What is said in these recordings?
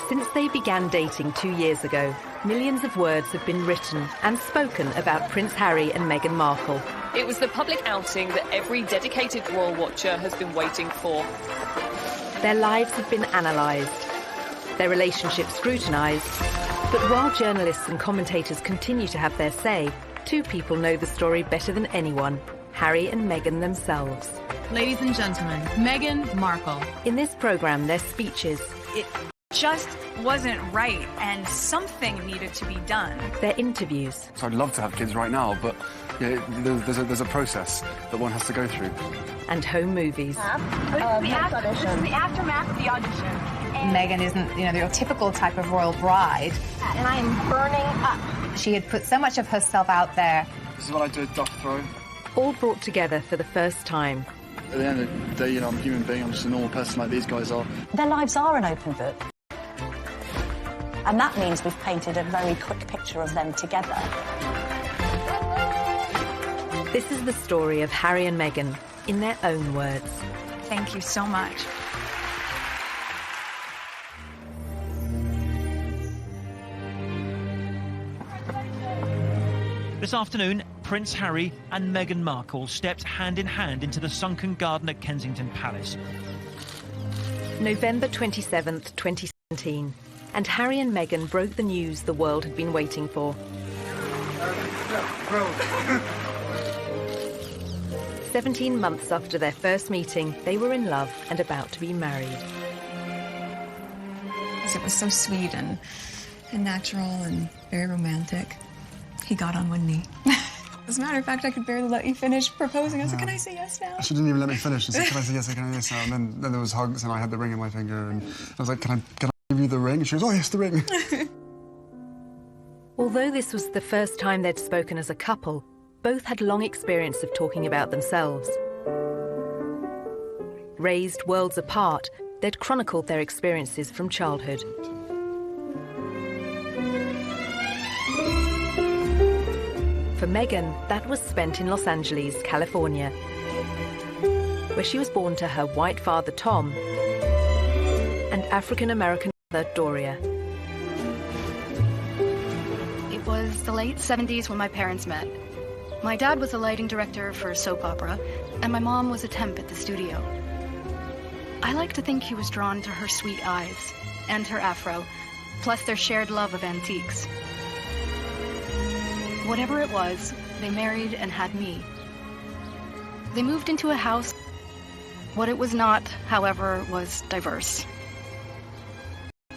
Since they began dating 2 years ago, millions of words have been written and spoken about Prince Harry and Meghan Markle. It was the public outing that every dedicated royal watcher has been waiting for. Their lives have been analysed, their relationship scrutinised. But while journalists and commentators continue to have their say, two people know the story better than anyone: Harry and Meghan themselves. Ladies and gentlemen, Meghan Markle. In this programme, their speeches, It just wasn't right, and something needed to be done. their interviews, So I'd love to have kids right now, but yeah, there's a process that one has to go through. and home movies. This is the aftermath of the audition. Meghan isn't, your typical type of royal bride. And I am burning up. She had put so much of herself out there. This is what I do, duck throw. All brought together for the first time. At the end of the day, I'm a human being. I'm just a normal person like these guys are. Their lives are an open book. And that means we've painted a very quick picture of them together. This is the story of Harry and Meghan, in their own words. Thank you so much. This afternoon, Prince Harry and Meghan Markle stepped hand in hand into the sunken garden at Kensington Palace. November 27th, 2017, and Harry and Meghan broke the news the world had been waiting for. 17 months after their first meeting, they were in love and about to be married. It was so sweet and natural and very romantic. He got on one knee. As a matter of fact, I could barely let you finish proposing. I was like, can I say yes now? She didn't even let me finish. She said, can I say yes, can I say yes now? And then there was hugs and I had the ring in my finger and I was like, can I give you the ring? And she goes, oh yes, the ring. Although this was the first time they'd spoken as a couple, both had long experience of talking about themselves. Raised worlds apart, they'd chronicled their experiences from childhood. For Meghan, that was spent in Los Angeles, California, where she was born to her white father, Tom, and African-American mother, Doria. It was the late 70s when my parents met. My dad was a lighting director for a soap opera, and my mom was a temp at the studio. I like to think he was drawn to her sweet eyes and her afro, plus their shared love of antiques. Whatever it was, they married and had me. They moved into a house. What it was not, however, was diverse.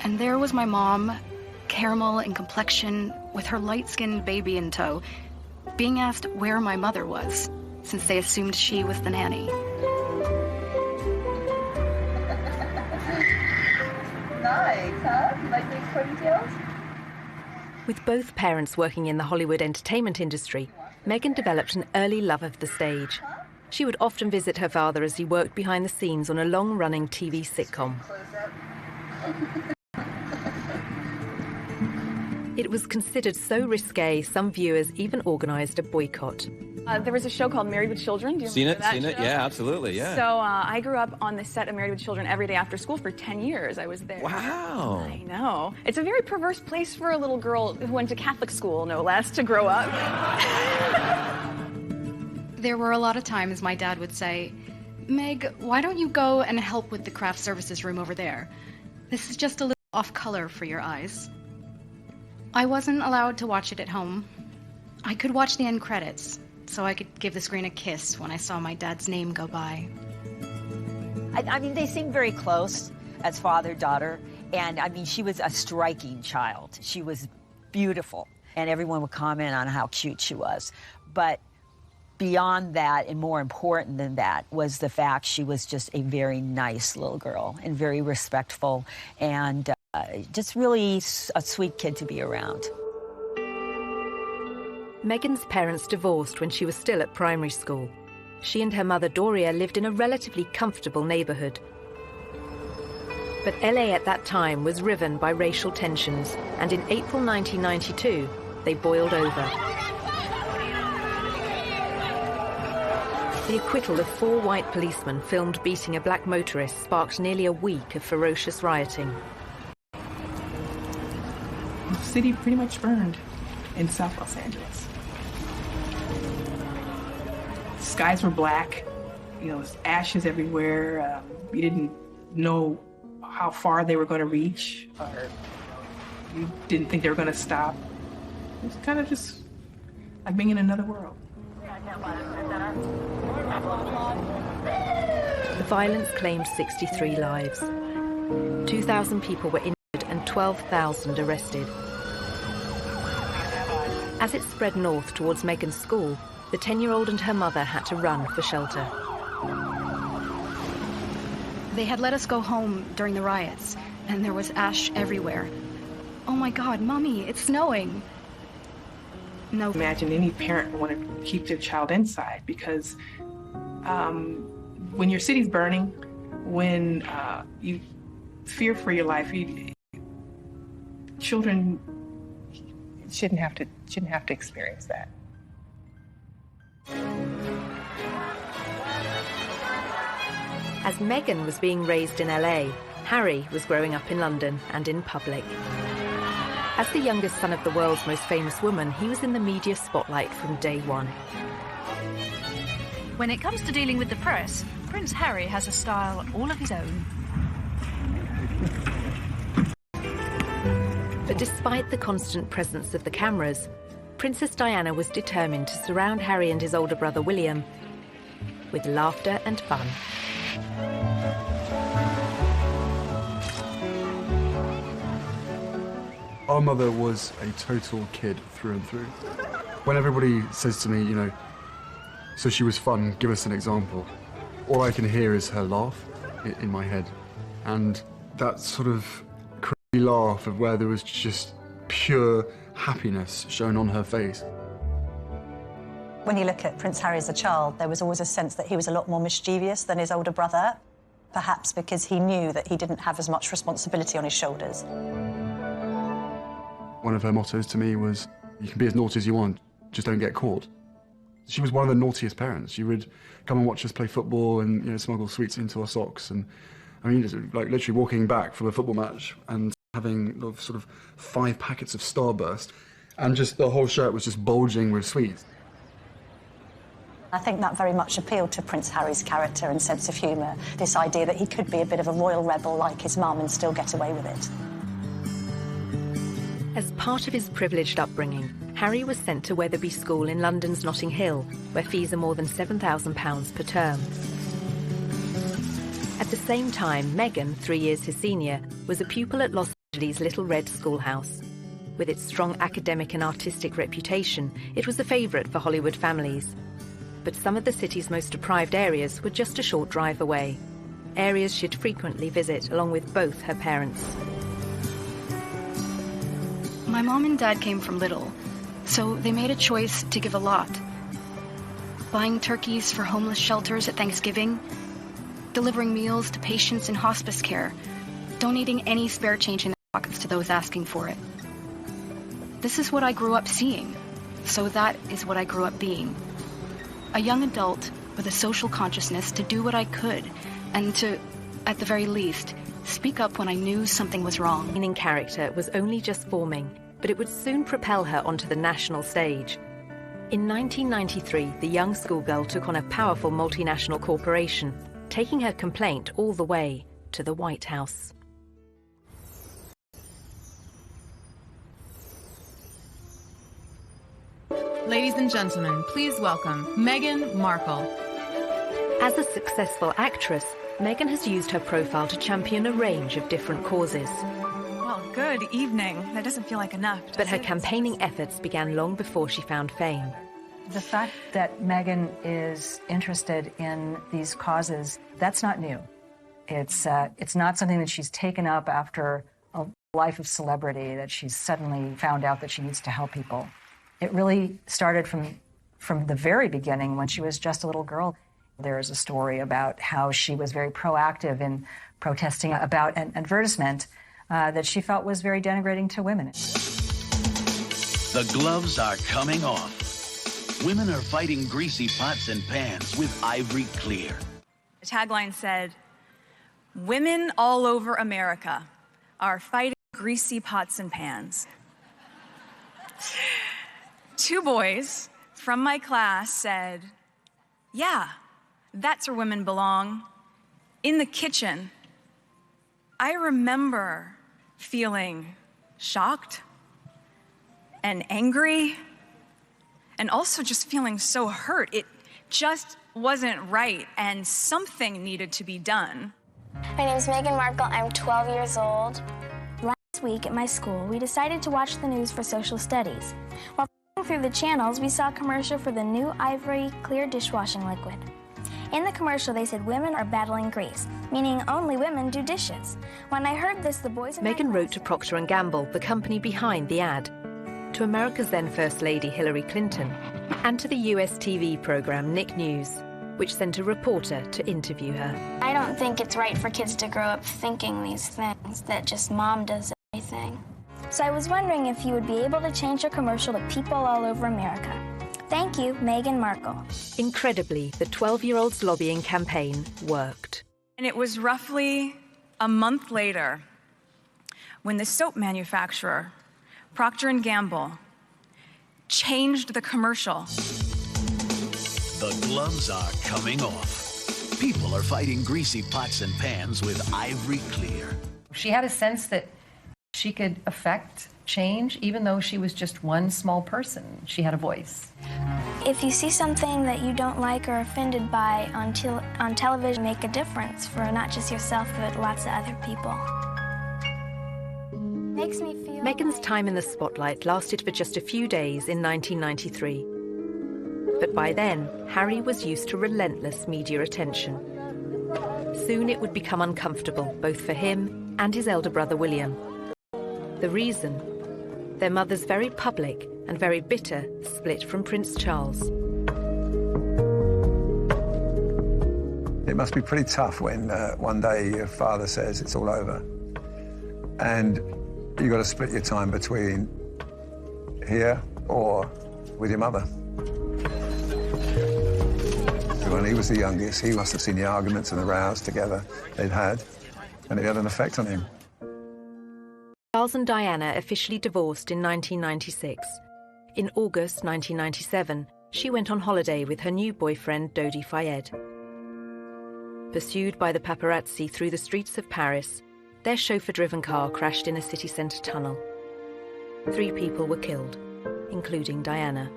And there was my mom, caramel in complexion, with her light-skinned baby in tow, being asked where my mother was, since they assumed she was the nanny. Nice, huh? You like these ponytails? With both parents working in the Hollywood entertainment industry, Meghan developed an early love of the stage. She would often visit her father as he worked behind the scenes on a long-running TV sitcom. It was considered so risque, some viewers even organised a boycott. There was a show called Married with Children. Do you remember that Seen it, show? yeah, absolutely, yeah. So I grew up on the set of Married with Children every day after school for 10 years. I was there. Wow. I know. It's a very perverse place for a little girl who went to Catholic school, no less, to grow up. There were a lot of times my dad would say, Meg, why don't you go and help with the craft services room over there? This is just a little off-color for your eyes. I wasn't allowed to watch it at home. I could watch the end credits, so I could give the screen a kiss when I saw my dad's name go by. I mean, they seem very close as father-daughter. And, I mean, she was a striking child. She was beautiful. And everyone would comment on how cute she was. But beyond that, and more important than that, was the fact she was just a very nice little girl and very respectful and just really a sweet kid to be around. Meghan's parents divorced when she was still at primary school. She and her mother Doria lived in a relatively comfortable neighbourhood. But LA at that time was riven by racial tensions, and in April 1992, they boiled over. The acquittal of 4 white policemen filmed beating a black motorist sparked nearly a week of ferocious rioting. The city pretty much burned in South Los Angeles. Skies were black, ashes everywhere. You didn't know how far they were going to reach, or you didn't think they were going to stop. It was kind of just like being in another world. The violence claimed 63 lives. 2,000 people were injured and 12,000 arrested. As it spread north towards Meghan's school, the 10-year-old and her mother had to run for shelter. They had let us go home during the riots, and there was ash everywhere. Oh my God, Mommy, it's snowing. No. Imagine any parent would want to keep their child inside, because when your city's burning, when you fear for your life, children shouldn't have to experience that. As Meghan was being raised in LA, Harry was growing up in London and in public. As the youngest son of the world's most famous woman, he was in the media spotlight from day one. When it comes to dealing with the press, Prince Harry has a style all of his own. But despite the constant presence of the cameras, Princess Diana was determined to surround Harry and his older brother William with laughter and fun. Our mother was a total kid through and through. When everybody says to me, so she was fun, give us an example, all I can hear is her laugh in my head. And that sort of crazy laugh of where there was just pure happiness shown on her face. When you look at Prince Harry as a child, there was always a sense that he was a lot more mischievous than his older brother, perhaps because he knew that he didn't have as much responsibility on his shoulders. One of her mottos to me was, you can be as naughty as you want, just don't get caught. She was one of the naughtiest parents. She would come and watch us play football and smuggle sweets into our socks. And I mean, like literally walking back from a football match and having sort of 5 packets of Starburst, and just the whole shirt was just bulging with sweets. I think that very much appealed to Prince Harry's character and sense of humour, this idea that he could be a bit of a royal rebel like his mum and still get away with it. As part of his privileged upbringing, Harry was sent to Wetherby School in London's Notting Hill, where fees are more than £7,000 per term. At the same time, Meghan, 3 years his senior, was a pupil at Los Angeles' Little Red Schoolhouse. With its strong academic and artistic reputation, it was a favourite for Hollywood families. But some of the city's most deprived areas were just a short drive away, areas she'd frequently visit along with both her parents. My mom and dad came from little, so they made a choice to give a lot. Buying turkeys for homeless shelters at Thanksgiving, delivering meals to patients in hospice care, donating any spare change in their pockets to those asking for it. This is what I grew up seeing, so that is what I grew up being. A young adult with a social consciousness to do what I could, and to, at the very least, speak up when I knew something was wrong. In character was only just forming, but it would soon propel her onto the national stage. In 1993, the young schoolgirl took on a powerful multinational corporation, taking her complaint all the way to the White House. Ladies and gentlemen, please welcome Meghan Markle. As a successful actress, Meghan has used her profile to champion a range of different causes. Well, good evening. That doesn't feel like enough. But her campaigning efforts began long before she found fame. The fact that Meghan is interested in these causes, that's not new. It's not something that she's taken up after a life of celebrity, that she's suddenly found out that she needs to help people. It really started from the very beginning when she was just a little girl. There is a story about how she was very proactive in protesting about an advertisement that she felt was very denigrating to women. The gloves are coming off. Women are fighting greasy pots and pans with Ivory Clear. The tagline said, "Women all over America are fighting greasy pots and pans 2 boys from my class said, "Yeah, that's where women belong, in the kitchen." I remember feeling shocked and angry and also just feeling so hurt. It just wasn't right, and something needed to be done. My name is Meghan Markle. I'm 12 years old. Last week at my school, we decided to watch the news for social studies. While flipping through the channels, we saw a commercial for the new Ivory Clear dishwashing liquid. In the commercial, they said women are battling grease, meaning only women do dishes. When I heard this, the boys in Meghan wrote to Procter & Gamble, the company behind the ad, to America's then First Lady Hillary Clinton, and to the US TV program Nick News, which sent a reporter to interview her. I don't think it's right for kids to grow up thinking these things, that just mom does everything. So I was wondering if you would be able to change your commercial to people all over America. Thank you, Meghan Markle. Incredibly, the 12-year-old's lobbying campaign worked. And it was roughly a month later when the soap manufacturer, Procter & Gamble, changed the commercial. The gloves are coming off. People are fighting greasy pots and pans with Ivory Clear. She had a sense that she could affect change, even though she was just one small person. She had a voice. If you see something that you don't like or are offended by on television, make a difference for not just yourself, but lots of other people. Makes me feel... Meghan's time in the spotlight lasted for just a few days in 1993. But by then, Harry was used to relentless media attention. Soon it would become uncomfortable, both for him and his elder brother William. The reason? Their mother's very public and very bitter split from Prince Charles. It must be pretty tough when one day your father says it's all over, and you've got to split your time between here or with your mother. When he was the youngest, he must have seen the arguments and the rows together they'd had, and it had an effect on him. Charles and Diana officially divorced in 1996. In August 1997, she went on holiday with her new boyfriend, Dodi Fayed. Pursued by the paparazzi through the streets of Paris, their chauffeur-driven car crashed in a city centre tunnel. 3 people were killed, including Diana.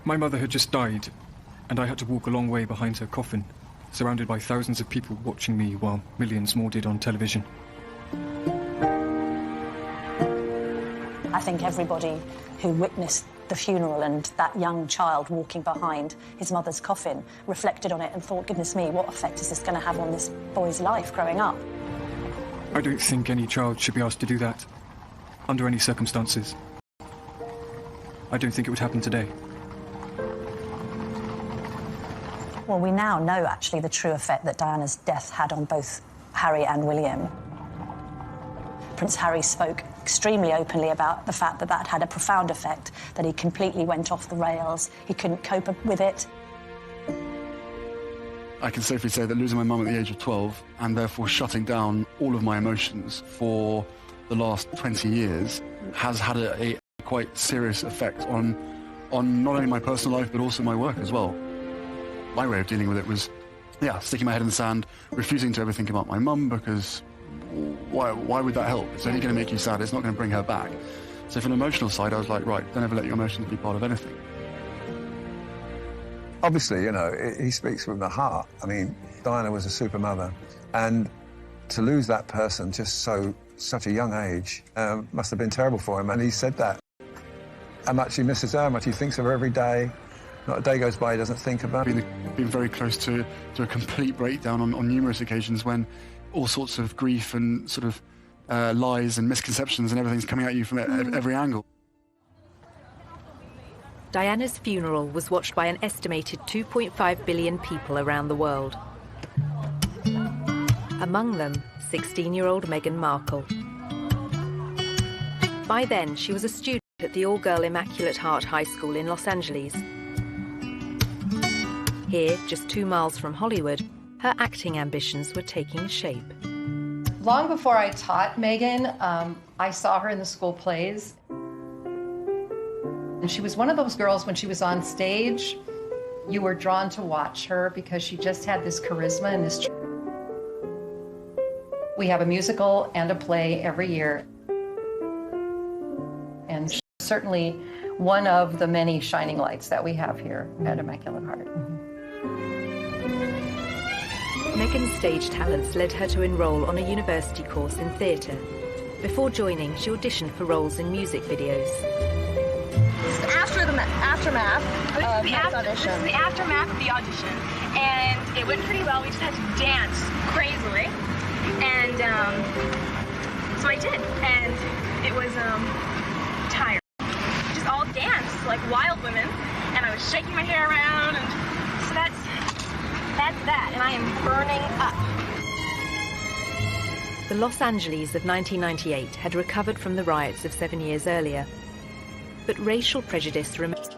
My mother had just died, and I had to walk a long way behind her coffin, surrounded by thousands of people watching me while millions more did on television. I think everybody who witnessed the funeral and that young child walking behind his mother's coffin reflected on it and thought, goodness me, what effect is this going to have on this boy's life growing up? I don't think any child should be asked to do that, under any circumstances. I don't think it would happen today. Well, we now know, actually, the true effect that Diana's death had on both Harry and William. Prince Harry spoke extremely openly about the fact that that had a profound effect, that he completely went off the rails, he couldn't cope with it. I can safely say that losing my mum at the age of 12 and therefore shutting down all of my emotions for the last 20 years has had a quite serious effect on not only my personal life but also my work as well. My way of dealing with it was, sticking my head in the sand, refusing to ever think about my mum, because why would that help? It's only going to make you sad, it's not going to bring her back. So from an emotional side, I was like, right, don't ever let your emotions be part of anything. Obviously, you know, he speaks from the heart. I mean, Diana was a super mother, and to lose that person such a young age must have been terrible for him, and he said that. How much he misses her, how much he thinks of her every day. Not a day goes by he doesn't think about it. Been very close to a complete breakdown on numerous occasions when all sorts of grief and sort of lies and misconceptions and everything's coming at you from every angle. Diana's funeral was watched by an estimated 2.5 billion people around the world. Among them, 16-year-old Meghan Markle. By then, she was a student at the all-girl Immaculate Heart High School in Los Angeles Here, just 2 miles from Hollywood, her acting ambitions were taking shape. Long before I taught Meghan, I saw her in the school plays. And she was one of those girls, when she was on stage, you were drawn to watch her because she just had this charisma and this. We have a musical and a play every year. And she's certainly one of the many shining lights that we have here at Immaculate Heart. Meghan's stage talents led her to enroll on a university course in theatre. Before joining, she auditioned for roles in music videos. After the aftermath of this is the aftermath of the audition, and it went pretty well. We just had to dance crazily, and so I did, and it was tired. Just all danced like wild women, and I was shaking my hair around, and so that's that, and I am burning up. The Los Angeles of 1998 had recovered from the riots of 7 years earlier, but racial prejudice remained.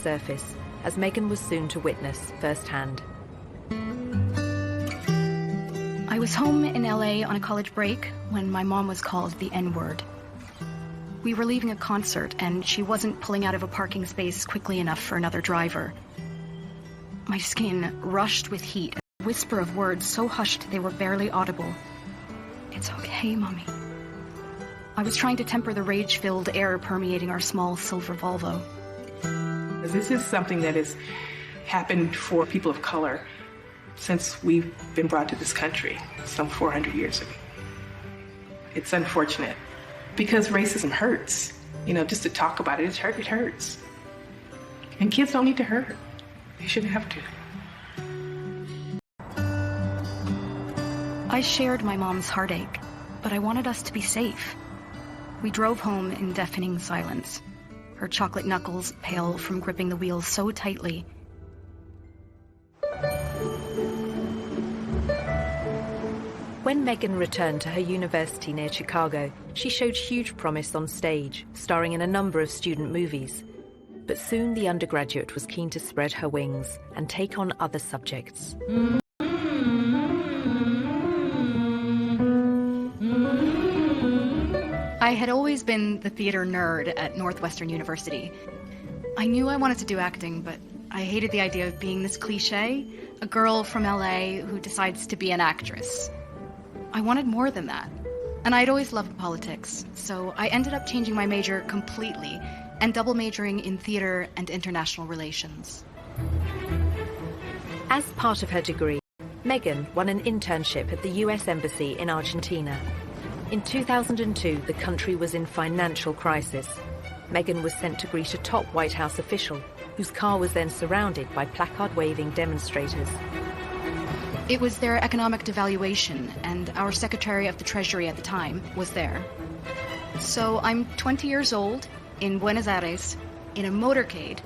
Surface, as Meghan was soon to witness firsthand. I was home in LA on a college break when my mom was called the N-word. We were leaving a concert and she wasn't pulling out of a parking space quickly enough for another driver. My skin rushed with heat, a whisper of words so hushed they were barely audible. "It's okay, Mommy." I was trying to temper the rage-filled air permeating our small silver Volvo. This is something that has happened for people of color since we've been brought to this country some 400 years ago. It's unfortunate because racism hurts. You know, just to talk about it, it hurts. And kids don't need to hurt. They shouldn't have to. I shared my mom's heartache, but I wanted us to be safe. We drove home in deafening silence, her chocolate knuckles pale from gripping the wheel so tightly. When Meghan returned to her university near Chicago, she showed huge promise on stage, starring in a number of student movies. But soon the undergraduate was keen to spread her wings and take on other subjects. I had always been the theater nerd at Northwestern University. I knew I wanted to do acting, but I hated the idea of being this cliché, a girl from LA who decides to be an actress. I wanted more than that. And I'd always loved politics, so I ended up changing my major completely and double majoring in theater and international relations. As part of her degree, Meghan won an internship at the US Embassy in Argentina. In 2002, the country was in financial crisis. Meghan was sent to greet a top White House official, whose car was then surrounded by placard-waving demonstrators. It was their economic devaluation, and our Secretary of the Treasury at the time was there. So I'm 20 years old, in Buenos Aires, in a motorcade,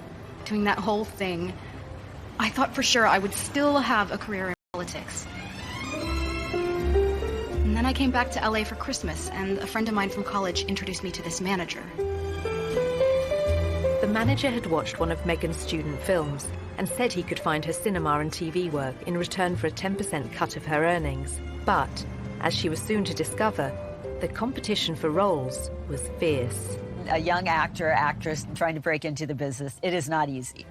doing that whole thing. I thought for sure I would still have a career in politics. And then I came back to LA for Christmas, and a friend of mine from college introduced me to this manager. The manager had watched one of Meghan's student films and said he could find her cinema and TV work in return for a 10% cut of her earnings. But, as she was soon to discover, the competition for roles was fierce. A young actor, actress trying to break into the business, it is not easy.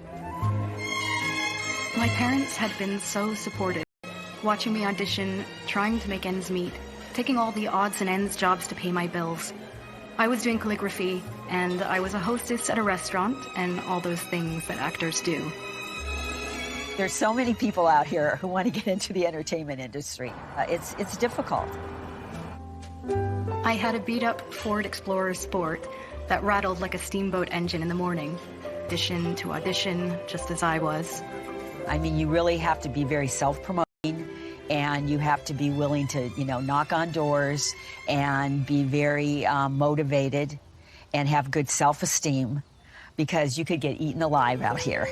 My parents had been so supportive, watching me audition, trying to make ends meet. taking all the odds and ends jobs to pay my bills. I was doing calligraphy, and I was a hostess at a restaurant, and all those things that actors do. There's so many people out here who want to get into the entertainment industry. It's difficult. I had a beat-up Ford Explorer Sport that rattled like a steamboat engine in the morning. Audition to audition, just as I was. I mean, you really have to be very self-promoting, and you have to be willing to, knock on doors and be very motivated and have good self-esteem, because you could get eaten alive out here.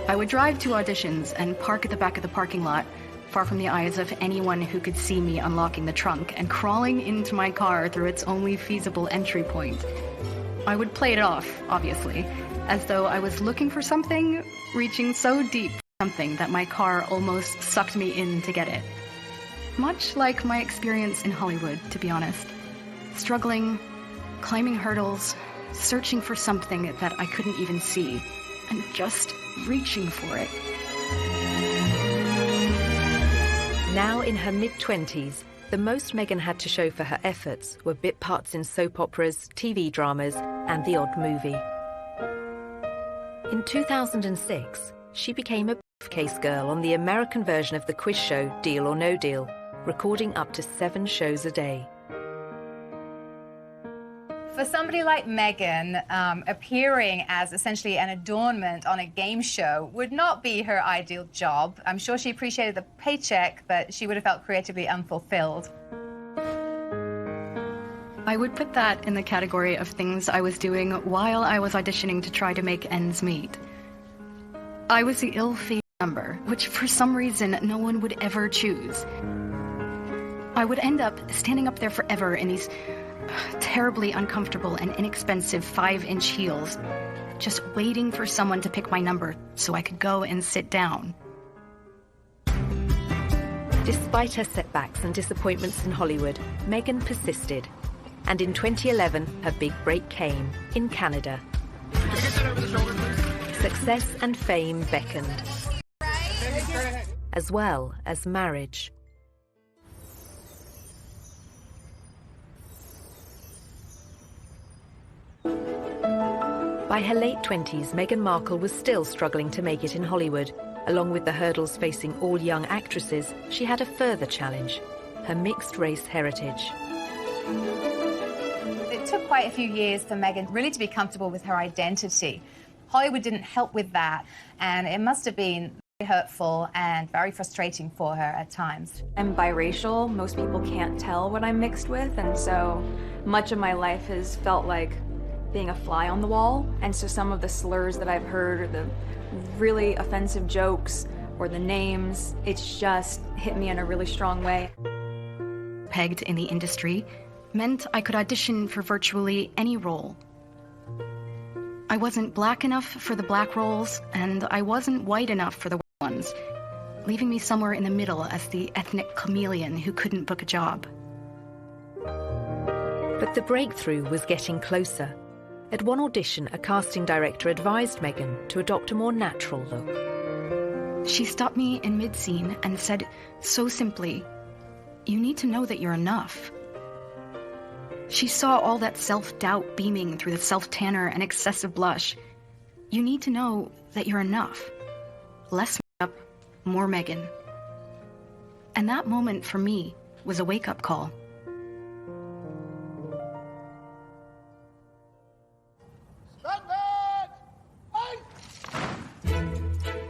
I would drive to auditions and park at the back of the parking lot, far from the eyes of anyone who could see me unlocking the trunk and crawling into my car through its only feasible entry point. I would play it off, obviously, as though I was looking for something, reaching so deep for something that my car almost sucked me in to get it. Much like my experience in Hollywood, to be honest. Struggling, climbing hurdles, searching for something that I couldn't even see, and just reaching for it. Now in her mid-20s, the most Meghan had to show for her efforts were bit parts in soap operas, TV dramas, and the odd movie. In 2006, she became a briefcase girl on the American version of the quiz show Deal or No Deal, recording up to 7 shows a day. For somebody like Meghan, appearing as essentially an adornment on a game show would not be her ideal job. I'm sure she appreciated the paycheck, but she would have felt creatively unfulfilled. I would put that in the category of things I was doing while I was auditioning to try to make ends meet. I was the ill-fated number, which for some reason no one would ever choose. I would end up standing up there forever in these terribly uncomfortable and inexpensive 5-inch heels, just waiting for someone to pick my number so I could go and sit down. Despite her setbacks and disappointments in Hollywood, Meghan persisted. And in 2011, her big break came in Canada. Success and fame beckoned, as well as marriage. By her late 20s, Meghan Markle was still struggling to make it in Hollywood. Along with the hurdles facing all young actresses, she had a further challenge: her mixed-race heritage. It took quite a few years for Meghan really to be comfortable with her identity. Hollywood didn't help with that, and it must have been very hurtful and very frustrating for her at times. I'm biracial. Most people can't tell what I'm mixed with, and so much of my life has felt like being a fly on the wall. And so some of the slurs that I've heard, or the really offensive jokes, or the names, it's just hit me in a really strong way. Pegged in the industry meant I could audition for virtually any role. I wasn't black enough for the black roles, and I wasn't white enough for the white ones, leaving me somewhere in the middle as the ethnic chameleon who couldn't book a job. But the breakthrough was getting closer. At one audition, a casting director advised Meghan to adopt a more natural look. She stopped me in mid-scene and said so simply, "You need to know that you're enough." She saw all that self-doubt beaming through the self-tanner and excessive blush. You need to know that you're enough. Less makeup, more Meghan. And that moment for me was a wake-up call.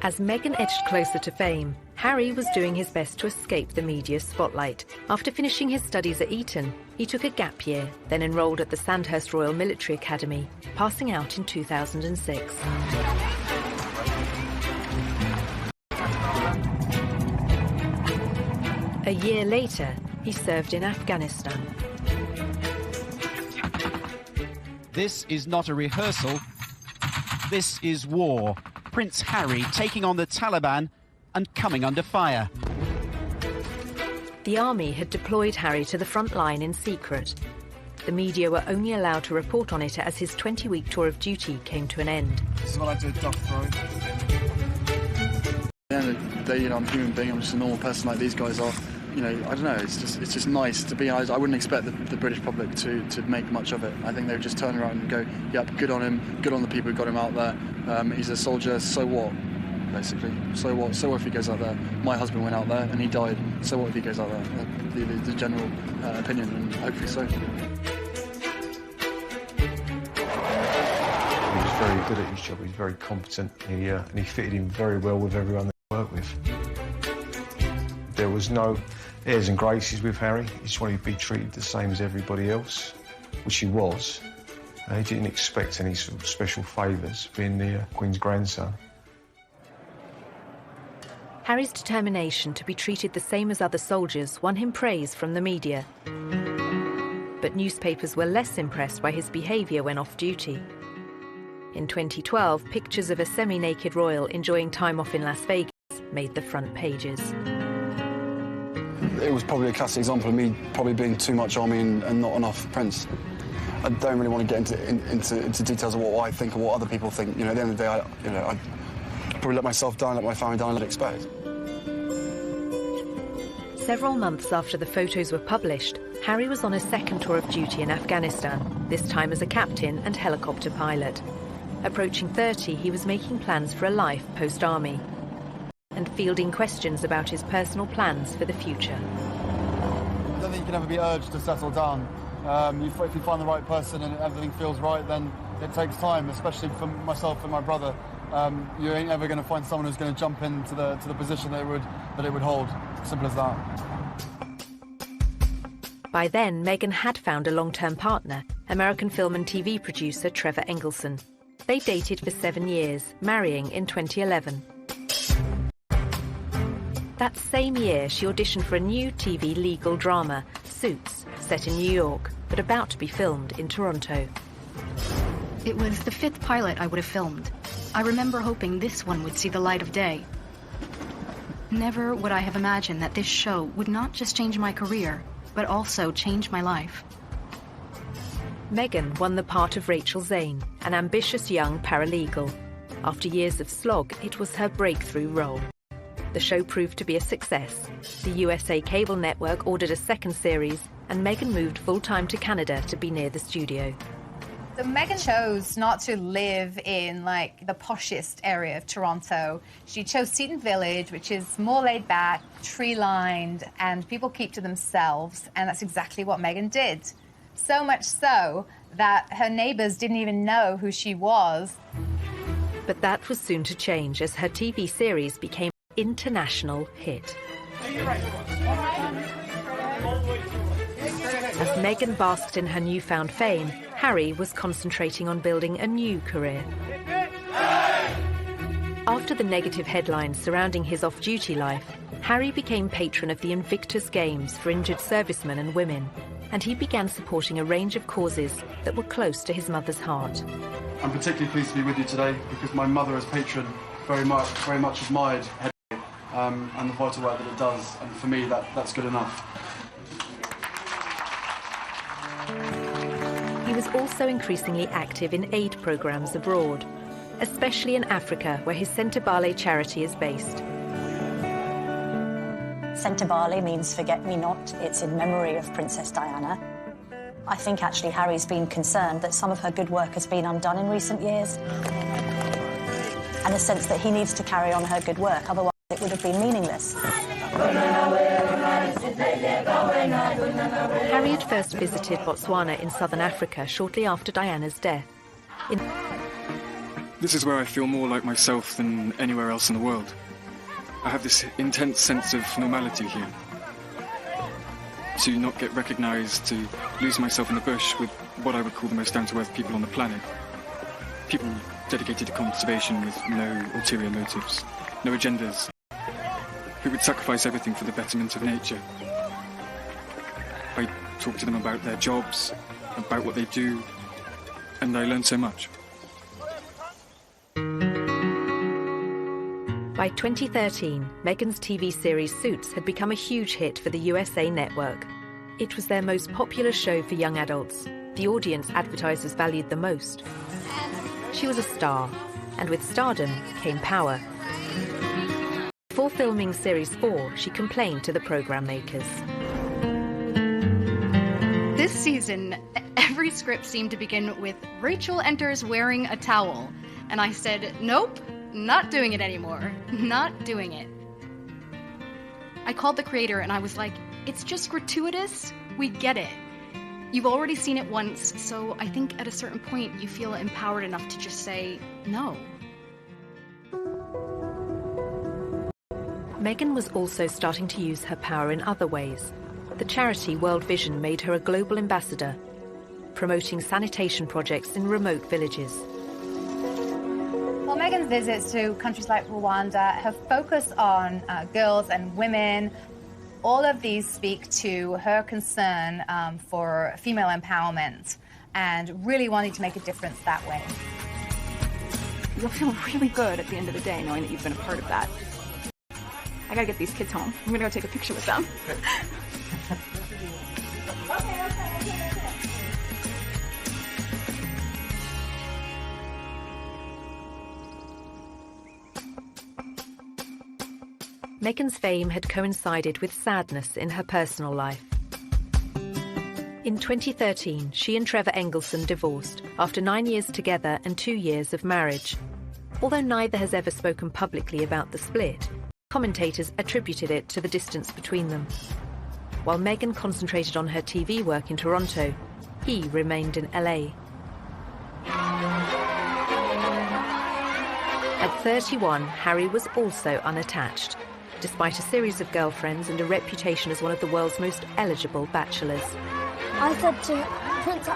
As Meghan edged closer to fame, Harry was doing his best to escape the media spotlight. After finishing his studies at Eton, he took a gap year, then enrolled at the Sandhurst Royal Military Academy, passing out in 2006. A year later, he served in Afghanistan. This is not a rehearsal. This is war. Prince Harry taking on the Taliban and coming under fire. The army had deployed Harry to the front line in secret. The media were only allowed to report on it as his 20-week tour of duty came to an end. This is what I did, duck throw. At the end of the day, I'm a human being. I'm just a normal person like these guys are. I don't know. It's just nice to be. I wouldn't expect the British public to make much of it. I think they would just turn around and go, "Yep, good on him. Good on the people who got him out there. He's a soldier. So what? Basically, so what? So what if he goes out there? My husband went out there and he died. So what if he goes out there?" The general opinion, and hopefully so. He was very good at his job. He was very competent. And he fitted in very well with everyone that he worked with. There was no airs and graces with Harry. He just wanted to be treated the same as everybody else, which he was. He didn't expect any sort of special favours, being the Queen's grandson. Harry's determination to be treated the same as other soldiers won him praise from the media. But newspapers were less impressed by his behaviour when off duty. In 2012, pictures of a semi-naked royal enjoying time off in Las Vegas made the front pages. It was probably a classic example of me probably being too much army and not enough Prince. I don't really want to get into details of what I think or what other people think. At the end of the day, I probably let myself down, let my family down, and let expect. Several months after the photos were published, Harry was on a second tour of duty in Afghanistan, this time as a captain and helicopter pilot. Approaching 30, he was making plans for a life post-army and fielding questions about his personal plans for the future. I don't think you can ever be urged to settle down. If you find the right person and everything feels right, then it takes time, especially for myself and my brother. You ain't ever going to find someone who's going to jump into the position that it would hold. Simple as that. By then, Meghan had found a long-term partner, American film and TV producer Trevor Engelson. They dated for 7 years, marrying in 2011. That same year, she auditioned for a new TV legal drama, Suits, set in New York, but about to be filmed in Toronto. It was the 5th pilot I would have filmed. I remember hoping this one would see the light of day. Never would I have imagined that this show would not just change my career, but also change my life. Meghan won the part of Rachel Zane, an ambitious young paralegal. After years of slog, it was her breakthrough role. The show proved to be a success. The USA cable network ordered a second series, and Meghan moved full-time to Canada to be near the studio. So Meghan chose not to live in the poshest area of Toronto. She chose Seton Village, which is more laid back, tree-lined, and people keep to themselves, and that's exactly what Meghan did. So much so that her neighbours didn't even know who she was. But that was soon to change as her TV series became an international hit. As Meghan basked in her newfound fame, Harry was concentrating on building a new career. After the negative headlines surrounding his off-duty life, Harry became patron of the Invictus Games for injured servicemen and women, and he began supporting a range of causes that were close to his mother's heart. I'm particularly pleased to be with you today because my mother as patron very much admired Henry and the vital work that it does, and for me that's good enough. He was also increasingly active in aid programs abroad, especially in Africa, where his Sentebale charity is based. Sentebale means forget-me-not. It's in memory of Princess Diana. I think actually Harry's been concerned that some of her good work has been undone in recent years, and a sense that he needs to carry on her good work, otherwise it would have been meaningless. Harry had first visited Botswana in southern Africa shortly after Diana's death. This is where I feel more like myself than anywhere else in the world. I have this intense sense of normality here. To not get recognised, to lose myself in the bush with what I would call the most down-to-earth people on the planet. People dedicated to conservation with no ulterior motives, no agendas, who would sacrifice everything for the betterment of nature. I talk to them about their jobs, about what they do, and I learn so much. By 2013, Meghan's TV series Suits had become a huge hit for the USA network. It was their most popular show for young adults, the audience advertisers valued the most. She was a star, and with stardom came power. Before filming Series 4, she complained to the programme makers. This season, every script seemed to begin with Rachel enters wearing a towel. And I said, nope, not doing it anymore. Not doing it. I called the creator and I was like, it's just gratuitous. We get it. You've already seen it once, so I think at a certain point you feel empowered enough to just say no. Meghan was also starting to use her power in other ways. The charity World Vision made her a global ambassador, promoting sanitation projects in remote villages. Well, Meghan's visits to countries like Rwanda have focused on girls and women. All of these speak to her concern for female empowerment and really wanting to make a difference that way. You'll feel really good at the end of the day knowing that you've been a part of that. I gotta get these kids home. I'm gonna go take a picture with them. Meghan's fame had coincided with sadness in her personal life. In 2013, she and Trevor Engelson divorced after 9 years together and 2 years of marriage. Although neither has ever spoken publicly about the split, commentators attributed it to the distance between them. While Meghan concentrated on her TV work in Toronto, he remained in LA. At 31, Harry was also unattached, despite a series of girlfriends and a reputation as one of the world's most eligible bachelors. I said to Prince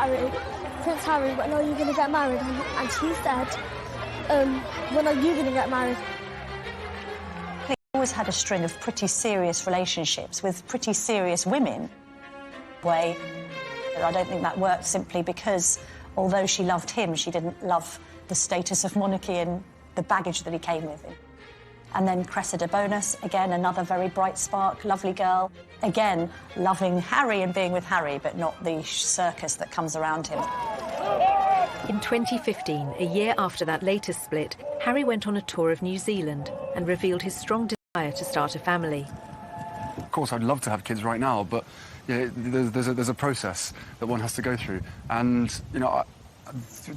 Harry, when are you going to get married? And he said, when are you going to get married? He always had a string of pretty serious relationships with pretty serious women. I don't think that worked simply because, although she loved him, she didn't love the status of monarchy and the baggage that he came with him. And then Cressida Bonus, again, another very bright spark, lovely girl. Again, loving Harry and being with Harry, but not the circus that comes around him. In 2015, a year after that latest split, Harry went on a tour of New Zealand and revealed his strong desire to start a family. Of course, I'd love to have kids right now, but you know, there's a process that one has to go through. And, you know,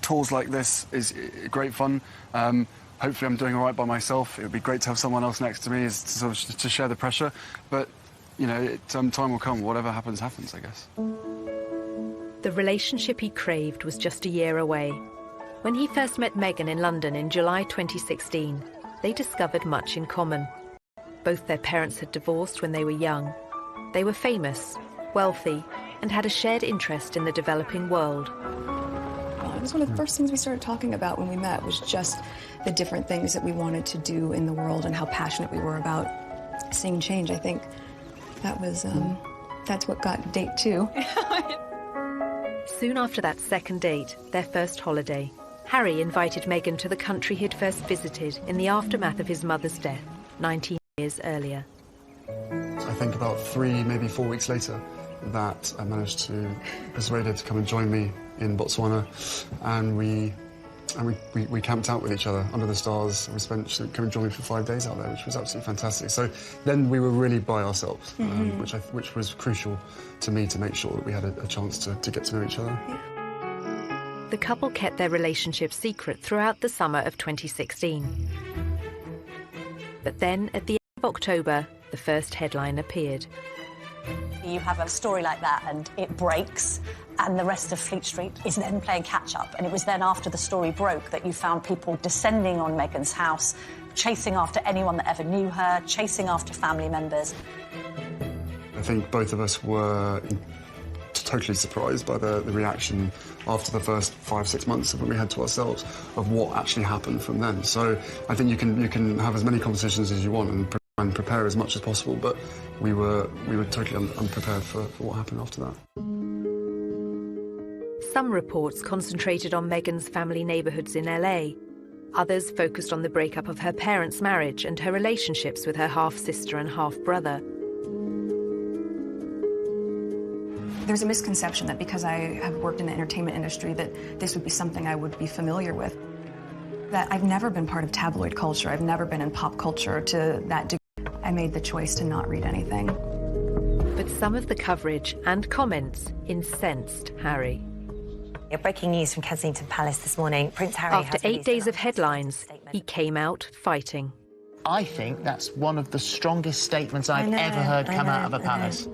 tours like this is great fun. Hopefully I'm doing all right by myself. It would be great to have someone else next to me to sort of to share the pressure. But, you know, time will come. Whatever happens, happens, I guess. The relationship he craved was just a year away. When he first met Meghan in London in July 2016, they discovered much in common. Both their parents had divorced when they were young. They were famous, wealthy, and had a shared interest in the developing world. It was one of the first things we started talking about when we met, was just the different things that we wanted to do in the world and how passionate we were about seeing change. I think that was, that's what got date 2. Soon after that second date, their first holiday, Harry invited Meghan to the country he'd first visited in the aftermath of his mother's death, 19 years earlier. I think about 3, maybe 4 weeks later, that I managed to persuade her to come and join me in Botswana, and we camped out with each other under the stars. We spent, she came and joined me for 5 days out there, which was absolutely fantastic. So then we were really by ourselves, which was crucial to me to make sure that we had a chance to get to know each other. The couple kept their relationship secret throughout the summer of 2016. But then, at the end of October, the first headline appeared. You have a story like that and it breaks, and the rest of Fleet Street is then playing catch-up. And it was then after the story broke that you found people descending on Meghan's house, chasing after anyone that ever knew her, chasing after family members. I think both of us were totally surprised by the reaction after the first 5-6 months of what we had to ourselves of what actually happened from then. So I think you can have as many conversations as you want and prepare as much as possible, but we were totally unprepared for what happened after that. Some reports concentrated on Meghan's family neighbourhoods in LA. Others focused on the breakup of her parents' marriage and her relationships with her half-sister and half-brother. There's a misconception that because I have worked in the entertainment industry that this would be something I would be familiar with. That I've never been part of tabloid culture. I've never been in pop culture to that degree. I made the choice to not read anything. But some of the coverage and comments incensed Harry. Breaking news from Kensington Palace this morning. Prince Harry After 8 days of headlines, he came out fighting. I think that's one of the strongest statements I've ever heard come out of a palace.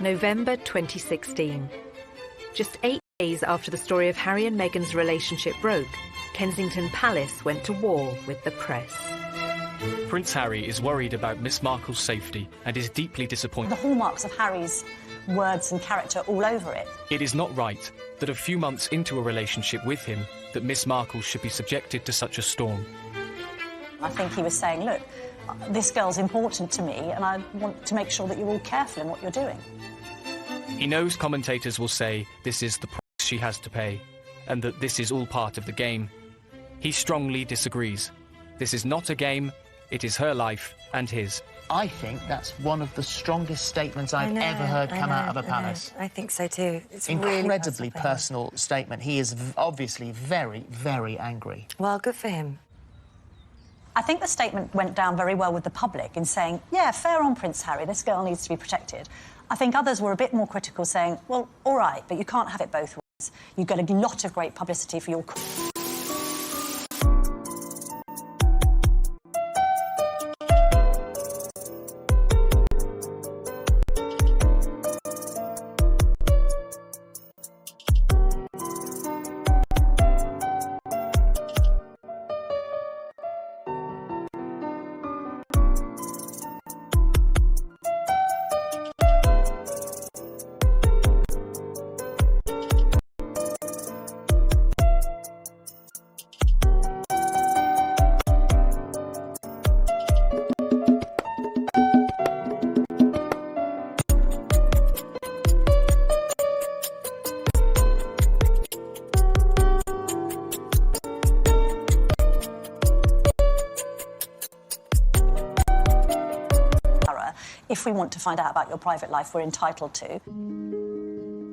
November 2016. Just 8 days after the story of Harry and Meghan's relationship broke, Kensington Palace went to war with the press. Prince Harry is worried about Miss Markle's safety and is deeply disappointed. The hallmarks of Harry's words and character all over it. It is not right that a few months into a relationship with him that Miss Markle should be subjected to such a storm. I think he was saying, look, this girl's important to me and I want to make sure that you're all careful in what you're doing. He knows commentators will say this is the price she has to pay and that this is all part of the game. He strongly disagrees. This is not a game, it is her life and his. I think that's one of the strongest statements I've ever heard come out of a palace. I think so too. It's incredibly personal statement. He is obviously very, very angry. Well, good for him. I think the statement went down very well with the public in saying, yeah, fair on Prince Harry, this girl needs to be protected. I think others were a bit more critical, saying, well, all right, but you can't have it both ways. You get a lot of great publicity for your... If we want to find out about your private life, we're entitled to.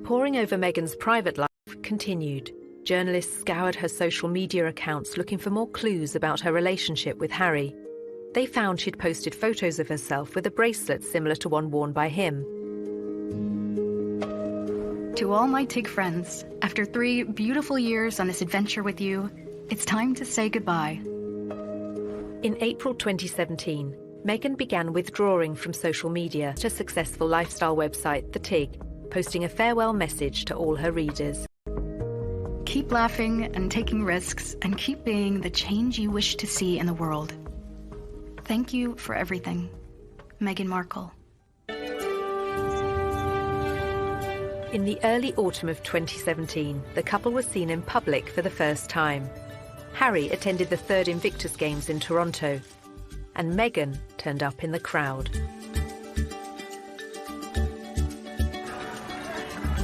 Poring over Meghan's private life continued. Journalists scoured her social media accounts looking for more clues about her relationship with Harry. They found she'd posted photos of herself with a bracelet similar to one worn by him. To all my TIG friends, after 3 beautiful years on this adventure with you, it's time to say goodbye. In April 2017, Meghan began withdrawing from social media to successful lifestyle website The TIG, posting a farewell message to all her readers. Keep laughing and taking risks, and keep being the change you wish to see in the world. Thank you for everything, Meghan Markle. In the early autumn of 2017, the couple was seen in public for the first time. Harry attended the 3rd Invictus Games in Toronto, and Meghan turned up in the crowd.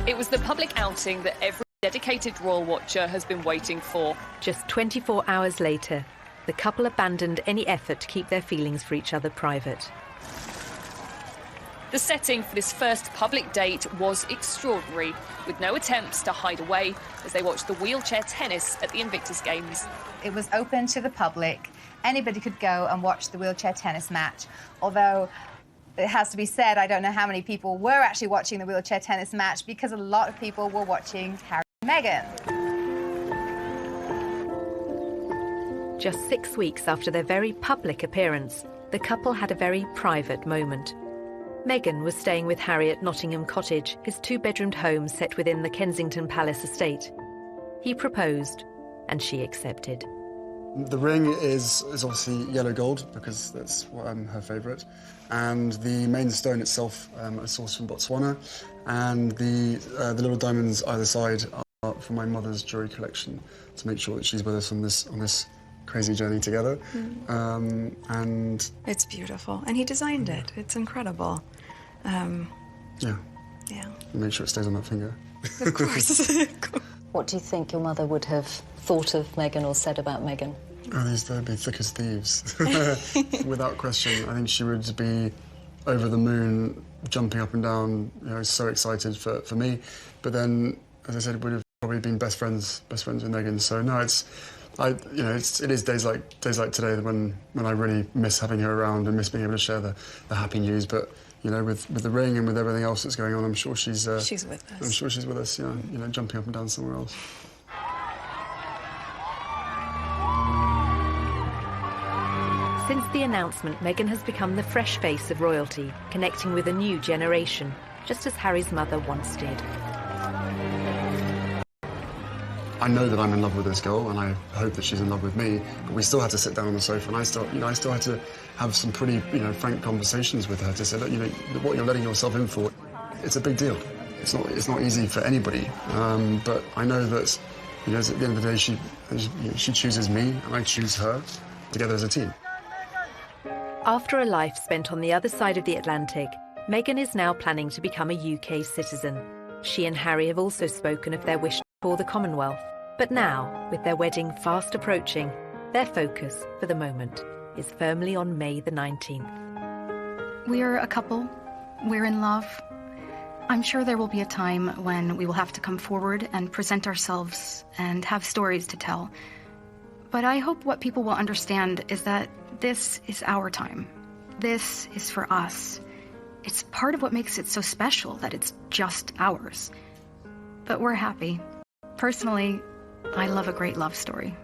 It was the public outing that every dedicated royal watcher has been waiting for. Just 24 hours later, the couple abandoned any effort to keep their feelings for each other private. The setting for this first public date was extraordinary, with no attempts to hide away as they watched the wheelchair tennis at the Invictus Games. It was open to the public. Anybody could go and watch the wheelchair tennis match, although it has to be said, I don't know how many people were actually watching the wheelchair tennis match because a lot of people were watching Harry and Meghan. Just 6 weeks after their very public appearance, the couple had a very private moment. Meghan was staying with Harry at Nottingham Cottage, his 2-bedroomed home set within the Kensington Palace estate. He proposed, and she accepted. The ring is obviously yellow gold, because that's her favourite. And the main stone itself is sourced from Botswana. And the little diamonds either side are from my mother's jewellery collection, to make sure that she's with us on this crazy journey together. And it's beautiful, and he designed it. It's incredible. yeah, make sure it stays on that finger. Of course. What do you think your mother would have thought of Meghan or said about Meghan? Oh, they'd be thick as thieves, without question. I think she would be over the moon jumping up and down, so excited for me. But then, as I said, would have probably been best friends with Meghan. So no, it is days like today when I really miss having her around and miss being able to share the happy news. But with the ring and with everything else that's going on, I'm sure she's with us. I'm sure she's with us. Jumping up and down somewhere else. Since the announcement, Meghan has become the fresh face of royalty, connecting with a new generation, just as Harry's mother once did. I know that I'm in love with this girl, and I hope that she's in love with me. But we still had to sit down on the sofa, and I still had to have some pretty, frank conversations with her to say, look, what you're letting yourself in for, it's a big deal. It's not easy for anybody. But I know that, at the end of the day, she chooses me, and I choose her, together as a team. After a life spent on the other side of the Atlantic, Meghan is now planning to become a UK citizen. She and Harry have also spoken of their wish for the Commonwealth. But now, with their wedding fast approaching, their focus, for the moment, is firmly on May the 19th. We're a couple. We're in love. I'm sure there will be a time when we will have to come forward and present ourselves and have stories to tell. But I hope what people will understand is that this is our time. This is for us. It's part of what makes it so special that it's just ours. But we're happy. Personally, I love a great love story.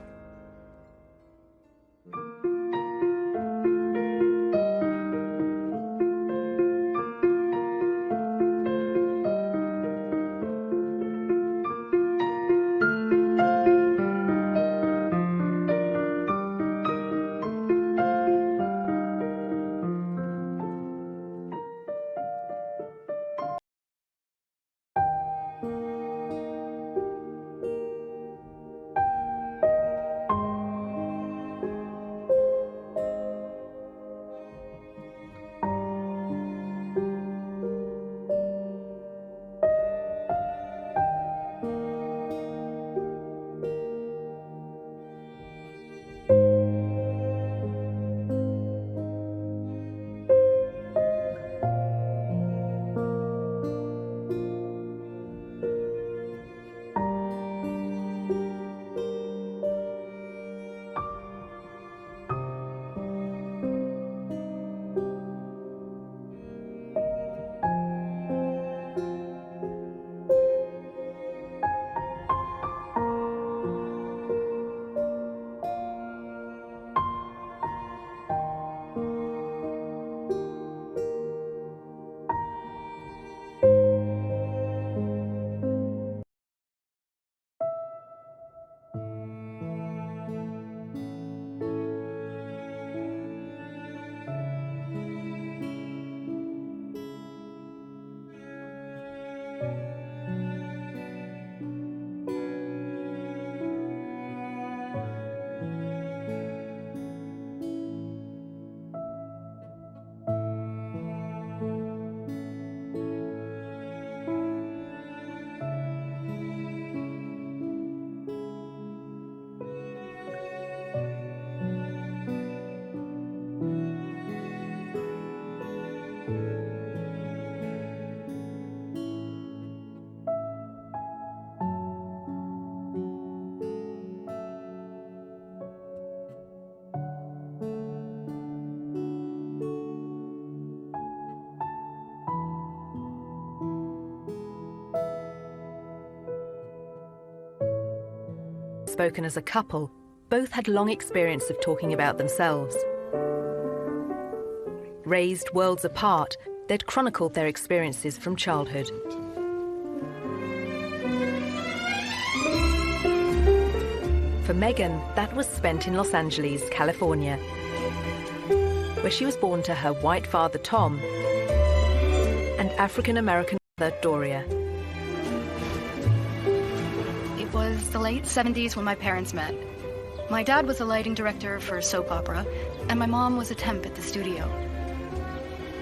Spoken as a couple, both had long experience of talking about themselves. Raised worlds apart, they'd chronicled their experiences from childhood. For Meghan, that was spent in Los Angeles, California, where she was born to her white father, Tom, and African-American mother, Doria. It was the late 70s when my parents met. My dad was a lighting director for a soap opera, and my mom was a temp at the studio.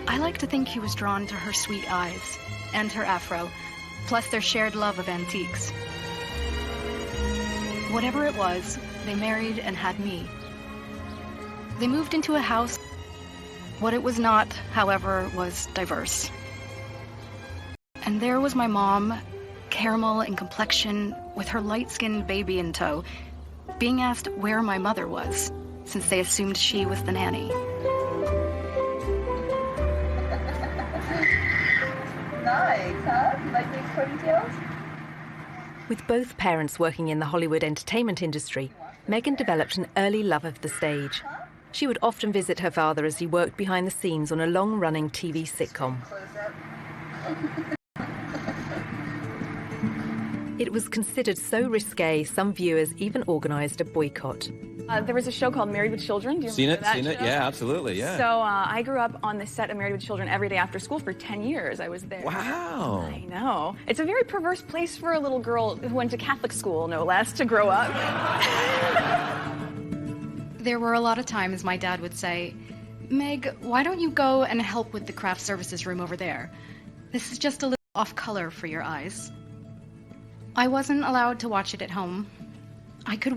I like to think he was drawn to her sweet eyes and her afro, plus their shared love of antiques. Whatever it was, they married and had me. They moved into a house. What it was not, however, was diverse. And there was my mom, caramel in complexion, with her light-skinned baby in tow, being asked where my mother was, since they assumed she was the nanny. Nice, huh? You like these ponytails? With both parents working in the Hollywood entertainment industry, Meghan developed an early love of the stage. She would often visit her father as he worked behind the scenes on a long-running TV sitcom. It was considered so risque, some viewers even organised a boycott. There was a show called Married with Children. Do you remember that Seen it, show? yeah, absolutely, yeah. So I grew up on the set of Married with Children every day after school for 10 years. I was there. Wow. I know. It's a very perverse place for a little girl who went to Catholic school, no less, to grow up. There were a lot of times my dad would say, Meg, why don't you go and help with the craft services room over there? This is just a little off color for your eyes. I wasn't allowed to watch it at home. I could